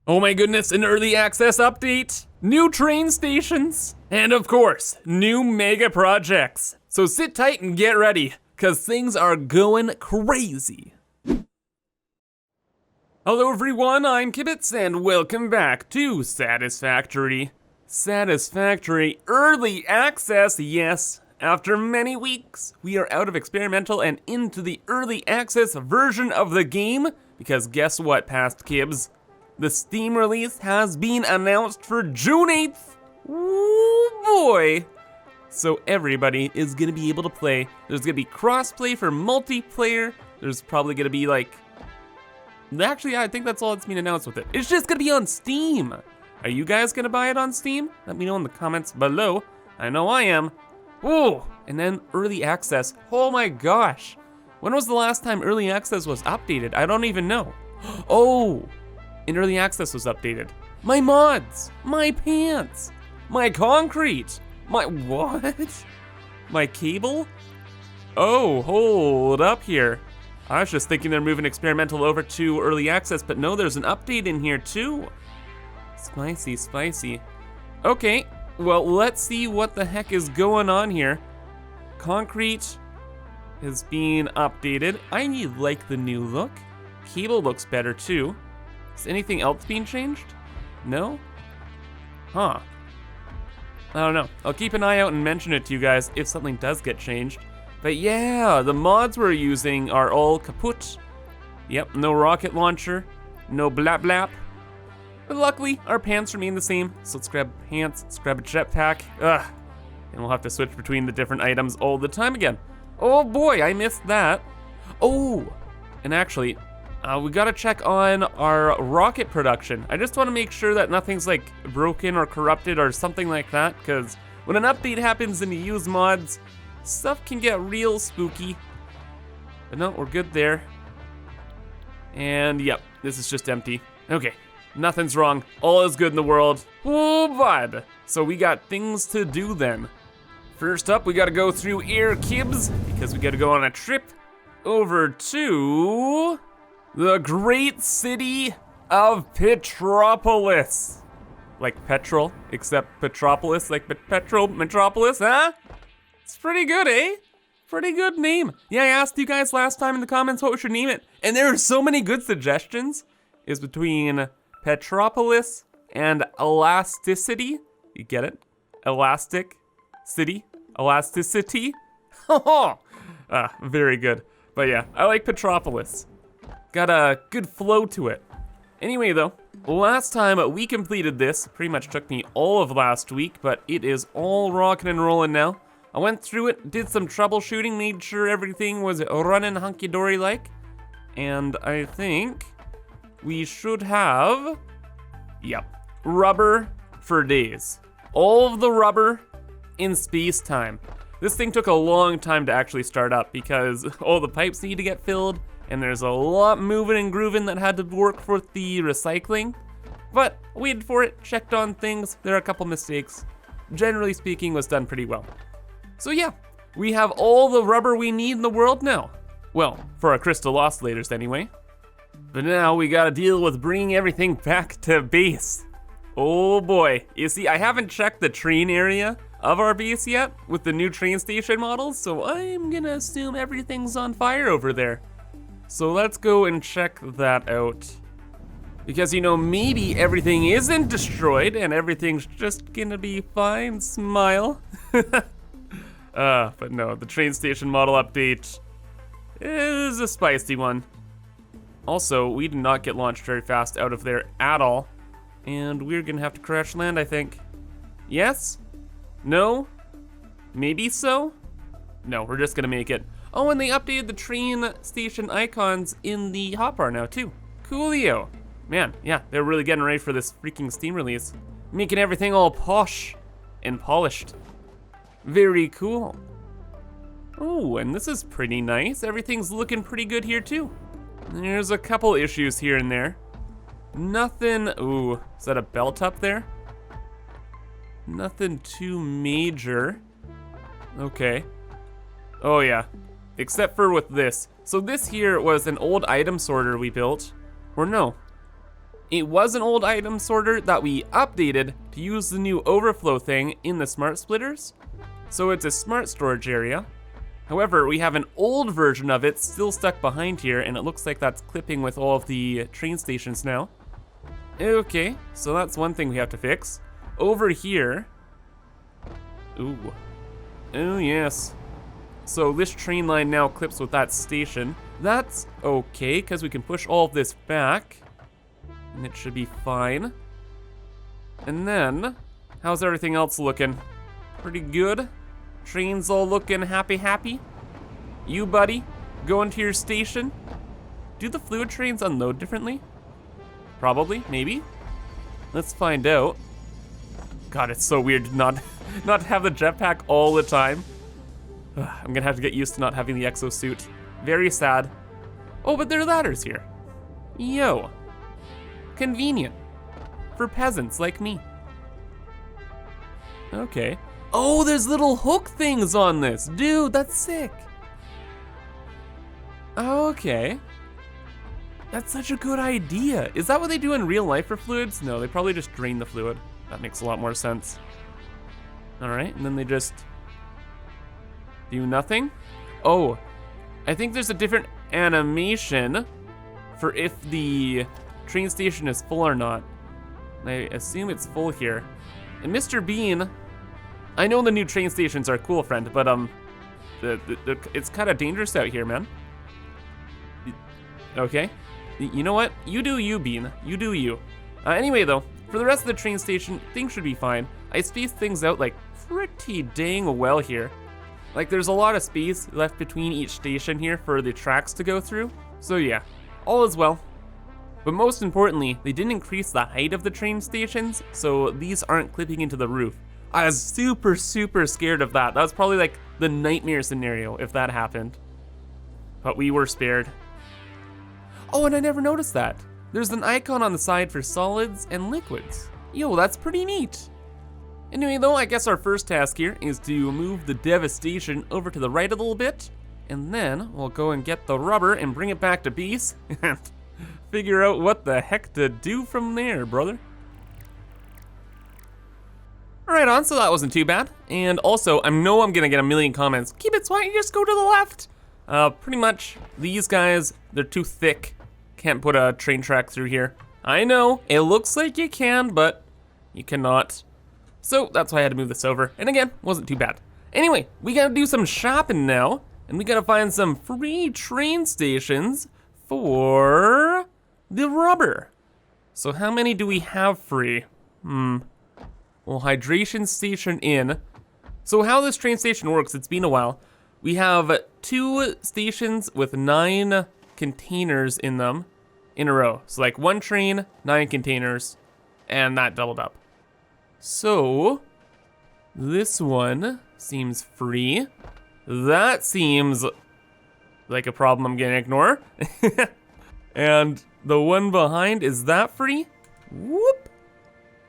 Oh my goodness, an early access update, new train stations, and of course, new mega projects. So sit tight and get ready, cause things are going crazy. Hello everyone, I'm Kibitz and welcome back to Satisfactory. Satisfactory early access, yes. After many weeks, we are out of experimental and into the early access version of the game, because guess what, past Kibs? The Steam release has been announced for June 8th. Ooh boy. So everybody is gonna be able to play. There's gonna be crossplay for multiplayer. There's probably gonna be actually, I think that's all that's been announced with it. It's just gonna be on Steam. Are you guys gonna buy it on Steam? Let me know in the comments below. I know I am. Ooh, and then early access. Oh my gosh. When was the last time early access was updated? I don't even know. Oh. And early access was updated. My mods, my pants, my concrete, my what? My cable? Oh, hold up here. I was just thinking they're moving experimental over to early access, but no, there's an update in here too. Spicy, spicy. Okay, well, let's see what the heck is going on here. Concrete is being updated. I like the new look. Cable looks better too. Is anything else being changed? No? Huh. I don't know. I'll keep an eye out and mention it to you guys if something does get changed. But yeah, the mods we're using are all kaput. Yep, no rocket launcher, no blap blap. But luckily, our pants remain the same. So let's grab pants, let's grab a jetpack. Ugh. And we'll have to switch between the different items all the time again. Oh boy, I missed that. Oh, and actually, we gotta check on our rocket production. I just wanna make sure that nothing's broken or corrupted or something like that, because when an update happens and you use mods, stuff can get real spooky. But no, we're good there. And yep, this is just empty. Okay, nothing's wrong. All is good in the world. Oh, bud. So we got things to do then. First up, we gotta go through ImKibitz, because we gotta go on a trip over to the great city of Petropolis. Like petrol, except Petropolis, like petrol metropolis, huh? It's pretty good, eh? Pretty good name. Yeah, I asked you guys last time in the comments what we should name it, and there are so many good suggestions. It's between Petropolis and elasticity. You get it? Elastic city, elasticity. Very good. But yeah, I like Petropolis. Got a good flow to it. Anyway though, last time we completed this, pretty much took me all of last week, but it is all rocking and rolling now. I went through it, did some troubleshooting, made sure everything was running hunky-dory like, and I think we should have, yep, rubber for days. All of the rubber in space-time. This thing took a long time to actually start up because all the pipes need to get filled, and there's a lot moving and grooving that had to work for the recycling. But waited for it, checked on things, there are a couple mistakes. Generally speaking, was done pretty well. So yeah, we have all the rubber we need in the world now. Well, for our crystal oscillators anyway. But now we gotta deal with bringing everything back to base. Oh boy, you see, I haven't checked the train area of our base yet with the new train station models, so I'm gonna assume everything's on fire over there. So let's go and check that out. Because, you know, maybe everything isn't destroyed and everything's just gonna be fine, smile. But no, the train station model update is a spicy one. Also, we did not get launched very fast out of there at all. And we're gonna have to crash land, I think. Yes? No? Maybe so? No, we're just gonna make it. Oh, and they updated the train station icons in the hotbar now too. Coolio. Man, yeah, they're really getting ready for this freaking Steam release. Making everything all posh and polished. Very cool. Oh, and this is pretty nice. Everything's looking pretty good here too. There's a couple issues here and there. Nothing, ooh, is that a belt up there? Nothing too major. Okay. Oh yeah, except for with this. So this here was an old item sorter we built. Or no, It was an old item sorter that we updated to use the new overflow thing in the smart splitters. So it's a smart storage area. However, we have an old version of it still stuck behind here, and it looks like that's clipping with all of the train stations now. Okay, so that's one thing we have to fix. Over here, ooh, oh yes. So this train line now clips with that station. That's okay, because we can push all of this back, and it should be fine. And then, how's everything else looking? Pretty good? Trains all looking happy? You, buddy, going to your station? Do the fluid trains unload differently? Probably, maybe. Let's find out. God, it's so weird to not have the jetpack all the time. I'm gonna have to get used to not having the exosuit. Very sad. Oh, but there are ladders here. Yo. Convenient. For peasants like me. Okay. Oh, there's little hook things on this. Dude, that's sick. Okay. That's such a good idea. Is that what they do in real life for fluids? No, they probably just drain the fluid. That makes a lot more sense. All right, and then they just do nothing. Oh, I think there's a different animation for if the train station is full or not. I assume it's full here. And Mr. Bean, I know the new train stations are cool, friend, but it's kind of dangerous out here, man. Okay. You know what? You do you, Bean. You do you. Anyway, though, for the rest of the train station, things should be fine. I spaced things out, like, pretty dang well here. Like, there's a lot of space left between each station here for the tracks to go through. So yeah, all is well. But most importantly, they didn't increase the height of the train stations, so these aren't clipping into the roof. I was super scared of that. That was probably like the nightmare scenario if that happened. But we were spared. Oh, and I never noticed that. There's an icon on the side for solids and liquids. Yo, that's pretty neat. Anyway though, I guess our first task here is to move the devastation over to the right a little bit, and then we'll go and get the rubber and bring it back to base and figure out what the heck to do from there, brother. Right on, so that wasn't too bad. And also, I know I'm gonna get a million comments. Kibitz, why don't you just go to the left? Pretty much, these guys, they're too thick. Can't put a train track through here. I know, it looks like you can, but you cannot. So that's why I had to move this over. And again, wasn't too bad. Anyway, we gotta do some shopping now, and we gotta find some free train stations for the rubber. So how many do we have free? Well, hydration station in. So how this train station works, it's been a while. We have 2 stations with 9 containers in them in a row. So like 1 train, 9 containers, and that doubled up. So this one seems free. That seems like a problem I'm gonna ignore. And the one behind, is that free? Whoop.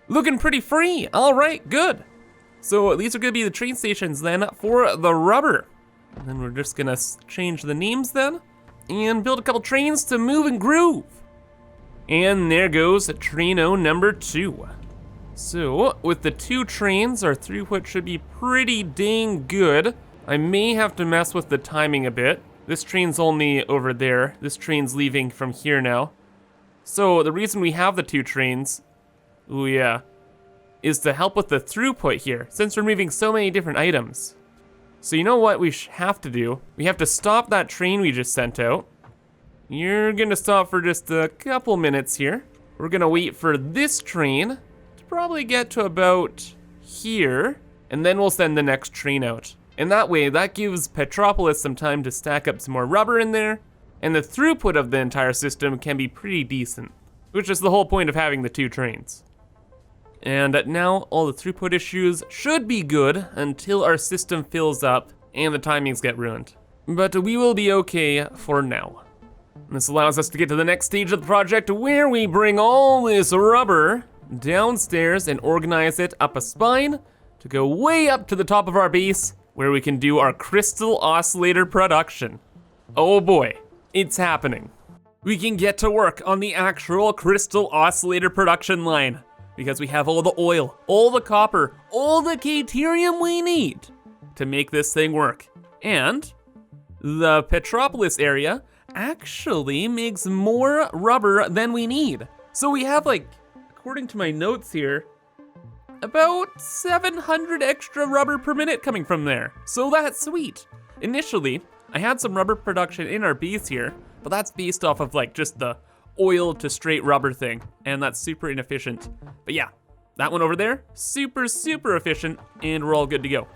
Looking pretty free. All right, good. So these are gonna be the train stations then for the rubber. And then we're just gonna change the names then and build a couple trains to move and groove. And there goes traino number 2. So with the 2 trains, our throughput should be pretty dang good. I may have to mess with the timing a bit. This train's only over there. This train's leaving from here now. So the reason we have the 2 trains, ooh yeah, is to help with the throughput here, since we're moving so many different items. So you know what we have to do? We have to stop that train we just sent out. You're gonna stop for just a couple minutes here. We're gonna wait for this train to probably get to about here, and then we'll send the next train out. And that way, that gives Petropolis some time to stack up some more rubber in there, and the throughput of the entire system can be pretty decent, which is the whole point of having the 2 trains. And now all the throughput issues should be good until our system fills up and the timings get ruined. But we will be okay for now. This allows us to get to the next stage of the project where we bring all this rubber downstairs and organize it up a spine to go way up to the top of our base where we can do our crystal oscillator production. Oh boy, it's happening. we can get to work on the actual crystal oscillator production line. Because we have all the oil, all the copper, all the Caterium we need to make this thing work. And the Petropolis area actually makes more rubber than we need. So we have, like, according to my notes here, about 700 extra rubber per minute coming from there. So that's sweet. Initially, I had some rubber production in our base here, but that's based off of like just the oil to straight rubber thing, and that's super inefficient. But yeah, that one over there, super, super efficient, and we're all good to go.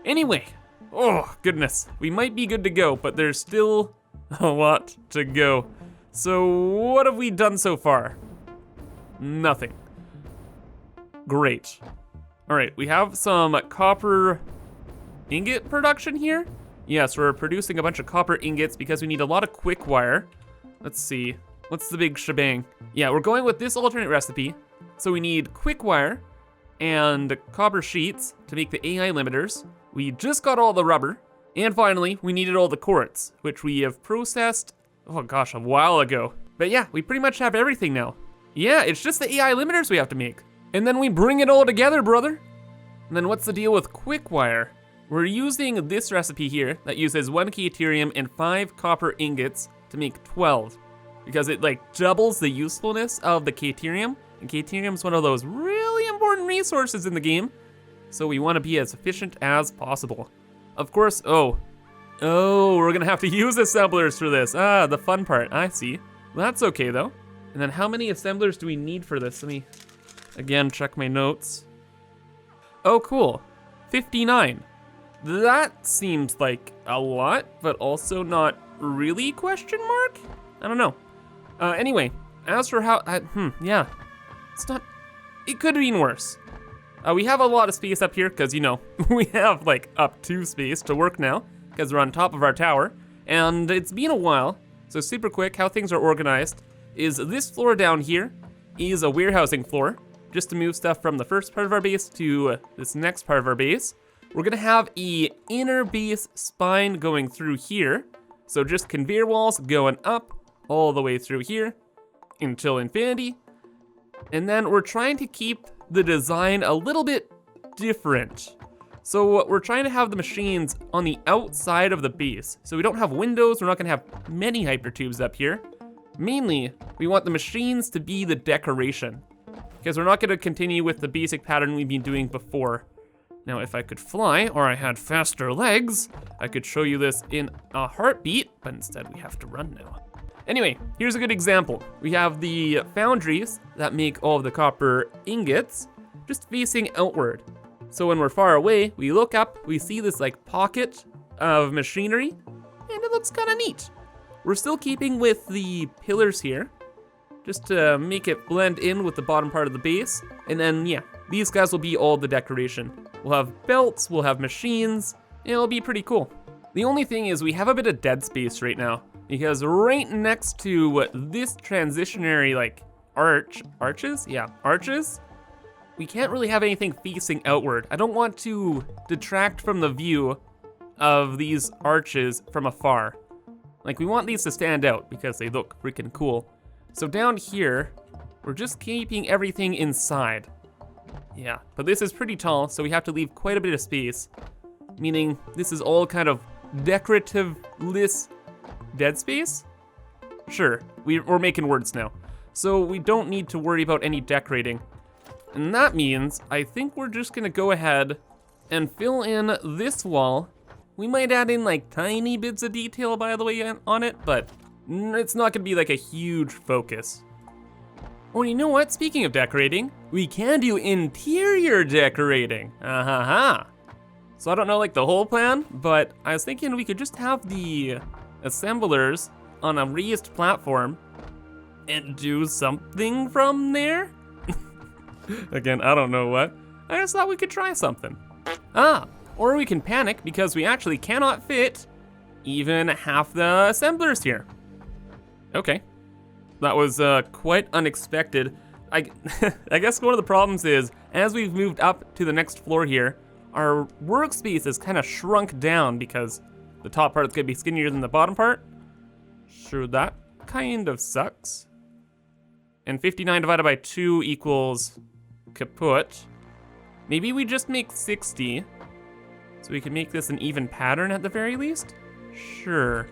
Anyway, oh goodness, we might be good to go, but there's still a lot to go. So what have we done so far? Nothing. Great. All right, we have some copper ingot production here. Yes, we're producing a bunch of copper ingots because we need a lot of Quickwire. Let's see, what's the big shebang? Yeah, we're going with this alternate recipe. So we need Quickwire and copper sheets to make the AI limiters. We just got all the rubber. And finally, we needed all the quartz, which we have processed, oh gosh, a while ago. But yeah, we pretty much have everything now. Yeah, it's just the AI limiters we have to make. And then we bring it all together, brother. And then what's the deal with Quickwire? We're using this recipe here that uses 1 Caterium and 5 copper ingots to make 12. Because it like doubles the usefulness of the Caterium. And Caterium's one of those really important resources in the game. So we want to be as efficient as possible. Of course, oh, we're gonna have to use assemblers for this. Ah, the fun part, I see. That's okay though. And then how many assemblers do we need for this? Let me, again, check my notes. Oh, cool, 59. That seems like a lot, but also not really, question mark? I don't know. Anyway, as for how, yeah, it's not, it could have been worse. We have a lot of space up here, because, you know, we have, like, up to space to work now, because we're on top of our tower, and it's been a while, so super quick, how things are organized is this floor down here is a warehousing floor, just to move stuff from the first part of our base to this next part of our base. We're gonna have a inner base spine going through here, so just conveyor walls going up all the way through here until infinity, and then we're trying to keep the design a little bit different. So we're trying to have the machines on the outside of the base. So we don't have windows, we're not gonna have many hypertubes up here. Mainly, we want the machines to be the decoration, because we're not gonna continue with the basic pattern we've been doing before. Now, if I could fly, or I had faster legs, I could show you this in a heartbeat, but instead we have to run now. Anyway, here's a good example. We have the foundries that make all of the copper ingots just facing outward. So when we're far away, we look up, we see this like pocket of machinery, and it looks kind of neat. We're still keeping with the pillars here, just to make it blend in with the bottom part of the base. And then, yeah, these guys will be all the decoration. We'll have belts, we'll have machines, and it'll be pretty cool. The only thing is we have a bit of dead space right now, because right next to this transitionary like arches, we can't really have anything facing outward. I don't want to detract from the view of these arches from afar. Like, we want these to stand out because they look freaking cool. So down here, we're just keeping everything inside. Yeah, but this is pretty tall, so we have to leave quite a bit of space, meaning this is all kind of decorative-less dead space? Sure, we're making words now. So we don't need to worry about any decorating. And that means I think we're just gonna go ahead and fill in this wall. We might add in like tiny bits of detail, by the way, on it, but it's not gonna be like a huge focus. Oh, you know what? Speaking of decorating, we can do interior decorating. So I don't know like the whole plan, but I was thinking we could just have the assemblers on a raised platform and do something from there? Again, I don't know what. I just thought we could try something. Or we can panic because we actually cannot fit even half the assemblers here. Okay, that was quite unexpected. I guess one of the problems is, as we've moved up to the next floor here, our workspace is kind of shrunk down because the top part is gonna be skinnier than the bottom part. Sure that. kind of sucks. And 59 divided by 2 equals kaput. Maybe we just make 60, so we can make this an even pattern at the very least? Sure.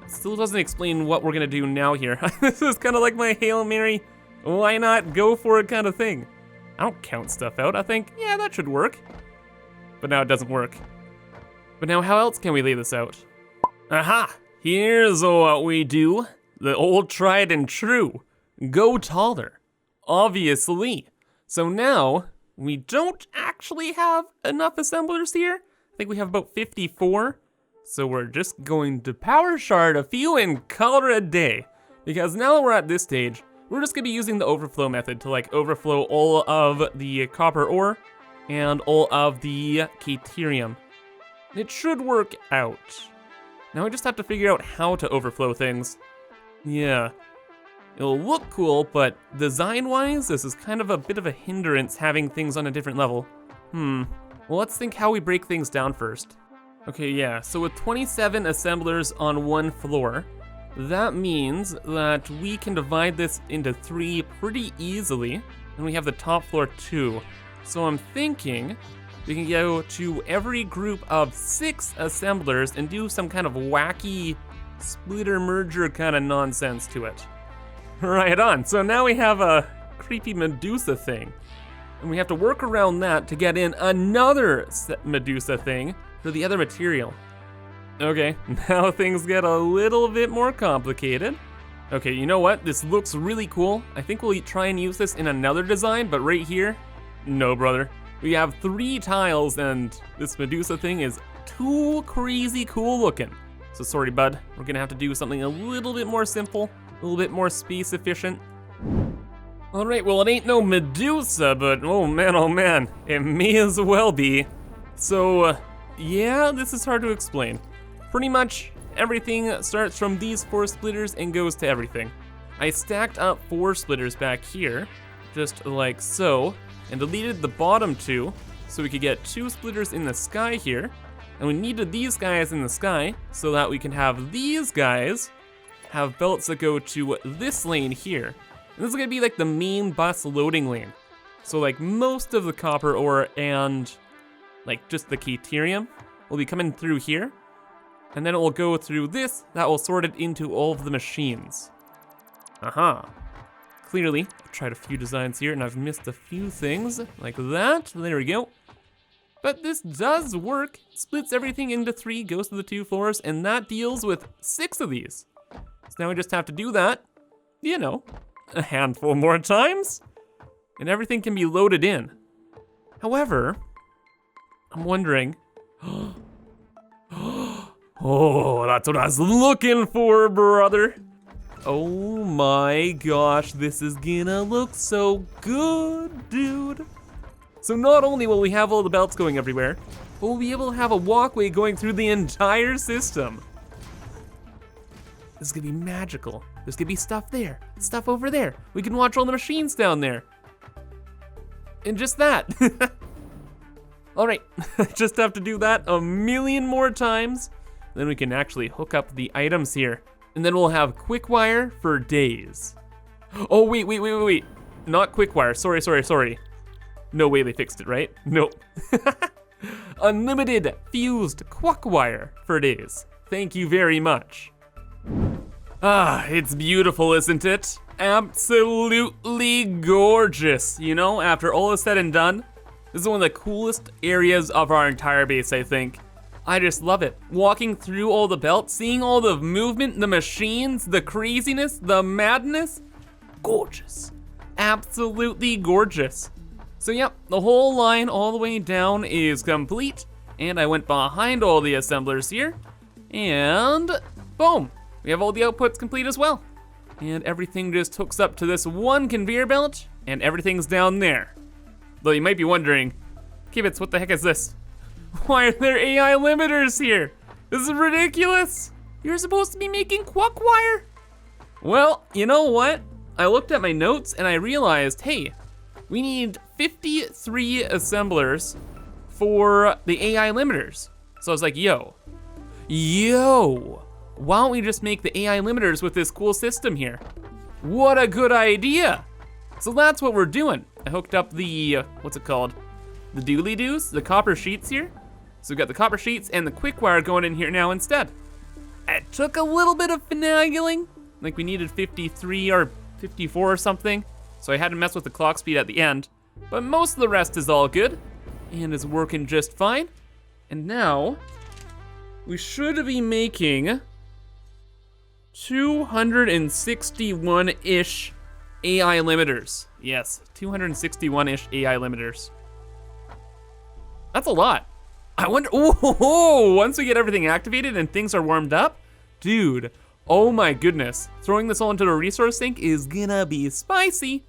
Still doesn't explain what we're gonna do now here. This is kind of like my Hail Mary, why not go for it kind of thing. I don't count stuff out. I think, yeah, that should work. But now it doesn't work. But now how else can we lay this out? Aha! Here's what we do. The old tried and true. Go taller. Obviously. So now, we don't actually have enough assemblers here. I think we have about 54. So we're just going to power shard a few and call it a day. Because now that we're at this stage, we're just gonna be using the overflow method to like overflow all of the copper ore and all of the caterium. It should work out. Now we just have to figure out how to overflow things. Yeah, it'll look cool, but design-wise, this is kind of a bit of a hindrance having things on a different level. Well, let's think how we break things down first. Okay, yeah, so with 27 assemblers on one floor, that means that we can divide this into 3 pretty easily, and we have the top floor too. So I'm thinking we can go to every group of 6 assemblers and do some kind of wacky splitter merger kind of nonsense to it. Right on, so now we have a creepy Medusa thing, and we have to work around that to get in another Medusa thing for the other material. Okay, now things get a little bit more complicated. Okay, you know what? This looks really cool. I think we'll try and use this in another design, but right here, no, brother. We have 3 tiles and this Medusa thing is too crazy cool looking. So sorry, bud. We're gonna have to do something a little bit more simple, a little bit more space efficient. All right, well, it ain't no Medusa, but oh man, it may as well be. So, yeah, this is hard to explain. Pretty much everything starts from these 4 splitters and goes to everything. I stacked up 4 splitters back here, just like so, and deleted the bottom 2, so we could get 2 splitters in the sky here. And we needed these guys in the sky, so that we can have these guys have belts that go to this lane here. And this is gonna be like the main bus loading lane. So like most of the copper ore and like just the caterium will be coming through here. And then it will go through this, that will sort it into all of the machines. Aha. Clearly, I've tried a few designs here and I've missed a few things, like that, there we go. But this does work, splits everything into 3, goes to the 2 floors, and that deals with 6 of these. So now we just have to do that, you know, a handful more times, and everything can be loaded in. However, I'm wondering, oh, that's what I was looking for, brother. Oh my gosh, this is gonna look so good, dude. So not only will we have all the belts going everywhere, but we'll be able to have a walkway going through the entire system. This is gonna be magical. There's gonna be stuff there, stuff over there. We can watch all the machines down there. And just that. All right, just have to do that a million more times. Then we can actually hook up the items here. And then we'll have Quickwire for days. Oh, wait. Not Quickwire, sorry. No way they fixed it, right? Nope. Unlimited fused Quickwire for days. Thank you very much. Ah, it's beautiful, isn't it? Absolutely gorgeous. You know, after all is said and done, this is one of the coolest areas of our entire base, I think. I just love it. Walking through all the belts, seeing all the movement, the machines, the craziness, the madness. Gorgeous. Absolutely gorgeous. So yep, the whole line all the way down is complete, and I went behind all the assemblers here, and boom, we have all the outputs complete as well. And everything just hooks up to this one conveyor belt, and everything's down there. Though you might be wondering, Kibitz, what the heck is this? Why are there AI limiters here? This is ridiculous. You're supposed to be making Quickwire. Well, you know what? I looked at my notes and I realized, hey, we need 53 assemblers for the AI limiters. So I was like, yo, why don't we just make the AI limiters with this cool system here? What a good idea. So that's what we're doing. I hooked up the, what's it called? The dooley-doos, the copper sheets here. So we've got the copper sheets and the Quickwire going in here now instead. It took a little bit of finagling, like we needed 53 or 54 or something. So I had to mess with the clock speed at the end, but most of the rest is all good and is working just fine. And now we should be making 261-ish AI limiters. Yes, 261-ish AI limiters. That's a lot. I wonder, oh, once we get everything activated and things are warmed up, dude, oh my goodness. Throwing this all into the resource sink is gonna be spicy.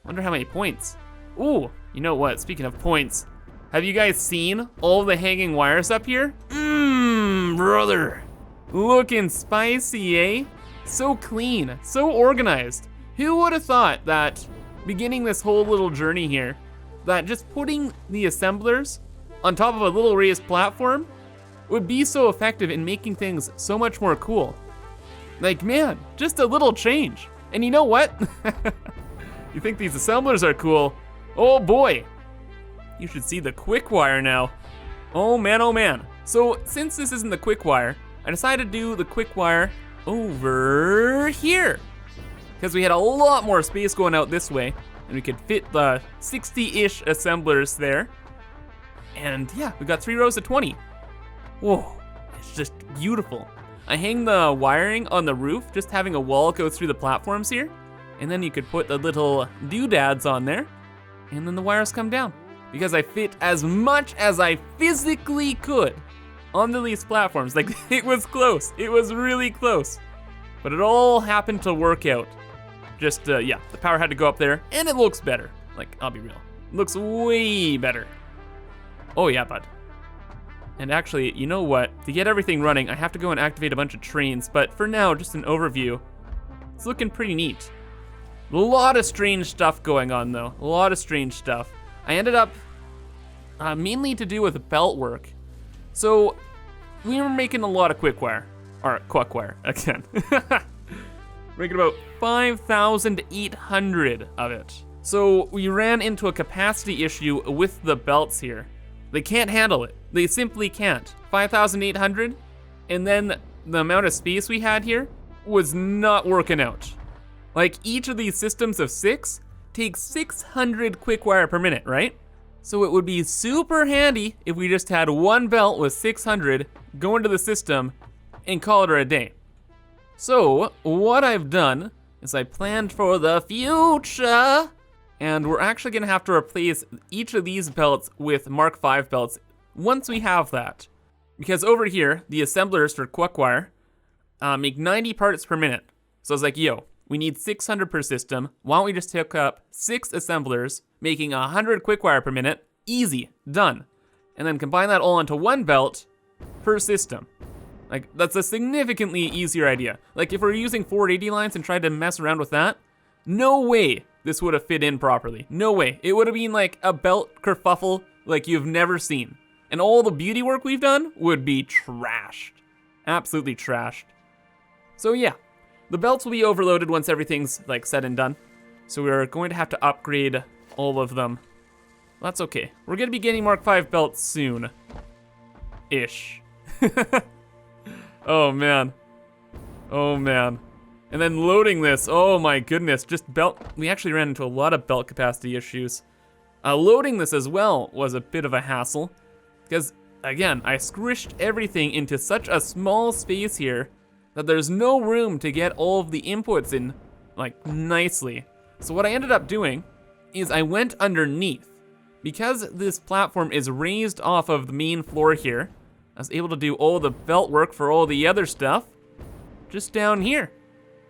Wonder how many points. Ooh, you know what, speaking of points, have you guys seen all the hanging wires up here? Brother. Looking spicy, eh? So clean, so organized. Who would have thought that beginning this whole little journey here, that just putting the assemblers on top of a little raised platform would be so effective in making things so much more cool. Like, man, just a little change. And you know what? You think these assemblers are cool? Oh boy. You should see the Quickwire now. Oh man, oh man. So since this isn't the Quickwire, I decided to do the Quickwire over here, because we had a lot more space going out this way, and we could fit the 60-ish assemblers there. And yeah, we got 3 rows of 20. Whoa, it's just beautiful. I hang the wiring on the roof, just having a wall go through the platforms here, and then you could put the little doodads on there, and then the wires come down. Because I fit as much as I physically could onto these platforms. Like, it was close, it was really close. But it all happened to work out. Just, yeah, the power had to go up there, and it looks better. Like, I'll be real, it looks way better. Oh yeah, bud. And actually, you know what? To get everything running, I have to go and activate a bunch of trains, but for now, just an overview. It's looking pretty neat. A lot of strange stuff going on though, a lot of strange stuff. I ended up mainly to do with belt work. So we were making a lot of Quickwire, or Quickwire again. Making about 5,800 of it. So we ran into a capacity issue with the belts here. They can't handle it. They simply can't. 5,800, and then the amount of space we had here was not working out. Like, each of these systems of 6 takes 600 Quickwire per minute, right? So it would be super handy if we just had one belt with 600 go into the system and call it a day. So what I've done is I planned for the future, and we're actually gonna have to replace each of these belts with Mark V belts once we have that. Because over here, the assemblers for Quickwire make 90 parts per minute. So I was like, yo, we need 600 per system. Why don't we just hook up 6 assemblers, making 100 Quickwire per minute, easy, done. And then combine that all into one belt per system. Like, that's a significantly easier idea. Like, if we're using 480 lines and tried to mess around with that, no way this would have fit in properly. No way. It would have been like a belt kerfuffle like you've never seen. And all the beauty work we've done would be trashed. Absolutely trashed. So yeah, the belts will be overloaded once everything's like said and done. So we're going to have to upgrade all of them. That's okay. We're gonna be getting Mark V belts soon. Ish. Oh man. Oh man. And then loading this, oh my goodness, just belt, we actually ran into a lot of belt capacity issues. Loading this as well was a bit of a hassle, because again, I squished everything into such a small space here that there's no room to get all of the inputs in, like, nicely. So what I ended up doing is I went underneath. Because this platform is raised off of the main floor here, I was able to do all the belt work for all the other stuff just down here.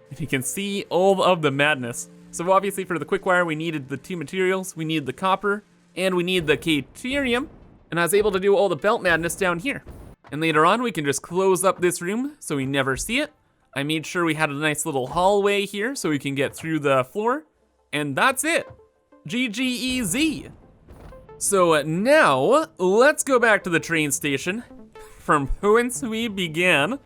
And you can see all of the madness. So obviously for the Quickwire, we needed the 2 materials. We needed the copper, and we need the Caterium. And I was able to do all the belt madness down here. And later on, we can just close up this room so we never see it. I made sure we had a nice little hallway here so we can get through the floor. And that's it. GGEZ. So now, let's go back to the train station from whence we began.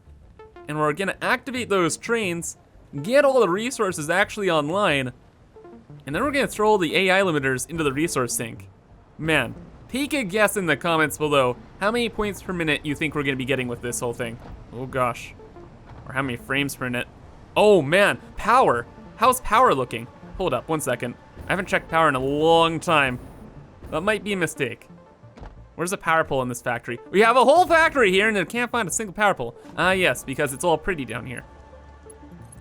and we're gonna activate those trains, get all the resources actually online, and then we're gonna throw all the AI limiters into the resource sink. Man, take a guess in the comments below how many points per minute you think we're gonna be getting with this whole thing. Oh gosh. Or how many frames per minute. Oh man, power. How's power looking? Hold up, 1 second. I haven't checked power in a long time. That might be a mistake. Where's the power pole in this factory? We have a whole factory here and I can't find a single power pole. Ah yes, because it's all pretty down here.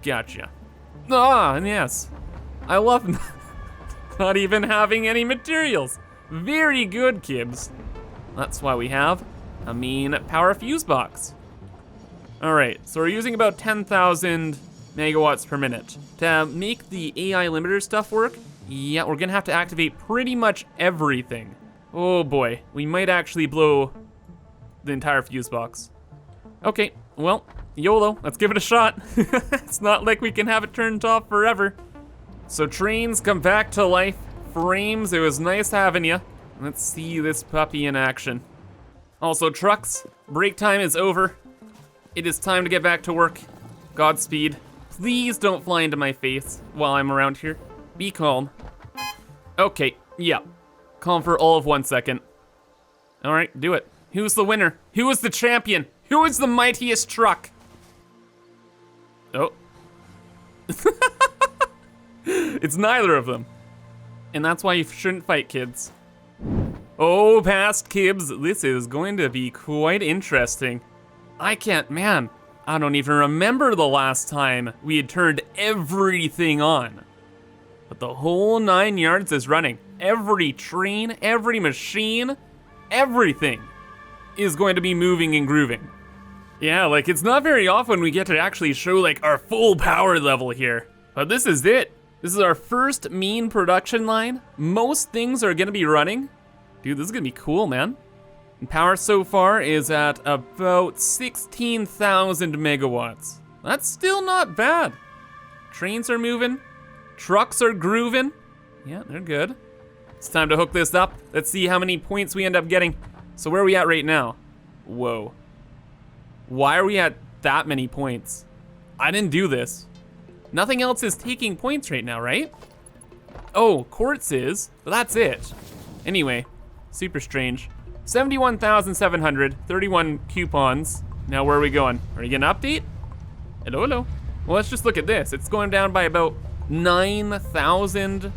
Gotcha. Ah, and yes. I love not even having any materials. Very good, Kibs. That's why we have a mean power fuse box. All right, so we're using about 10,000 megawatts per minute. To make the AI limiter stuff work, yeah, we're gonna have to activate pretty much everything. Oh boy, we might actually blow the entire fuse box. Okay, well, YOLO, let's give it a shot. It's not like we can have it turned off forever. So trains come back to life. Frames, it was nice having you. Let's see this puppy in action. Also trucks, break time is over. It is time to get back to work. Godspeed. Please don't fly into my face while I'm around here. Be calm. Okay, yeah. Calm for all of 1 second. All right, do it. Who's the winner? Who is the champion? Who is the mightiest truck? Oh. It's neither of them. And that's why you shouldn't fight, kids. Oh, past Kibs, this is going to be quite interesting. I don't even remember the last time we had turned everything on. But the whole 9 yards is running. Every train, every machine, everything is going to be moving and grooving. Yeah, like it's not very often we get to actually show like our full power level here. But this is it. This is our first mean production line. Most things are gonna be running. Dude, this is gonna be cool, man. And power so far is at about 16,000 megawatts. That's still not bad. Trains are moving, trucks are grooving. Yeah, they're good. It's time to hook this up. Let's see how many points we end up getting. So where are we at right now? Whoa. Why are we at that many points? I didn't do this. Nothing else is taking points right now, right? Oh, quartz is, but that's it. Anyway, super strange. 71,700, 31 coupons. Now where are we going? Are you gonna update? Hello, hello. Well, let's just look at this. It's going down by about 9,000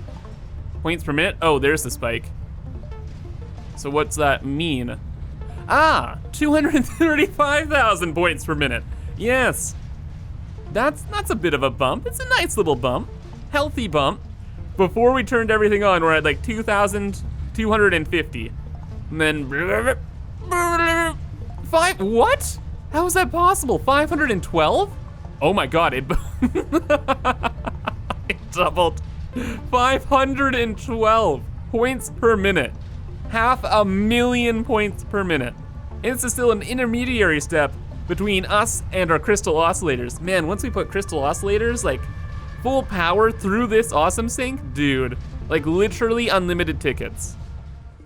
points per minute. Oh, there's the spike. So what's that mean? Ah, 235,000 points per minute. Yes. That's a bit of a bump. It's a nice little bump. Healthy bump. Before we turned everything on, we're at like 2,250. And then, what? How is that possible? 512? Oh my God, it doubled. 512 points per minute. 500,000 points per minute. And this is still an intermediary step between us and our crystal oscillators. Man, once we put crystal oscillators, like full power through this awesome sync, dude, like literally unlimited tickets.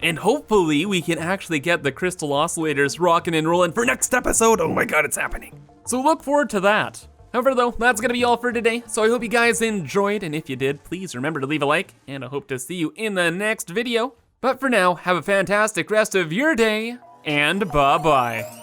And hopefully we can actually get the crystal oscillators rocking and rolling for next episode. Oh my God, it's happening. So look forward to that. However though, that's gonna be all for today. So I hope you guys enjoyed, and if you did, please remember to leave a like, and I hope to see you in the next video. But for now, have a fantastic rest of your day, and bye-bye.